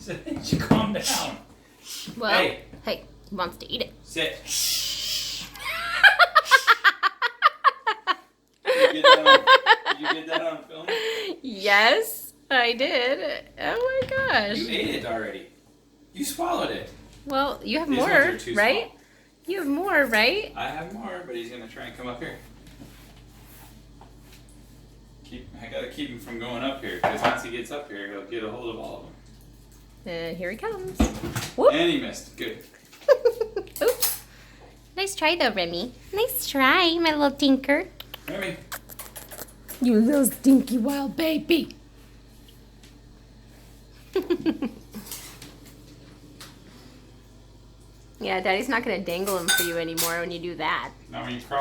Sit. Calm down. Well, hey, he wants to eat it. sit. Did you get that on film? Yes, I did. Oh my gosh. You ate it already. You swallowed it. Well, you have These more, ones are too right? small. You have more, right? I have more, but he's gonna try and come up here. I gotta keep him from going up here, because once he gets up here, he'll get a hold of all of them. And here he comes. Whoop. And he missed. Good. Oops. Nice try though, Remy. Nice try, my little tinker. Remy. You little stinky wild baby. Yeah, Daddy's not gonna dangle him for you anymore when you do that. Now when you crawl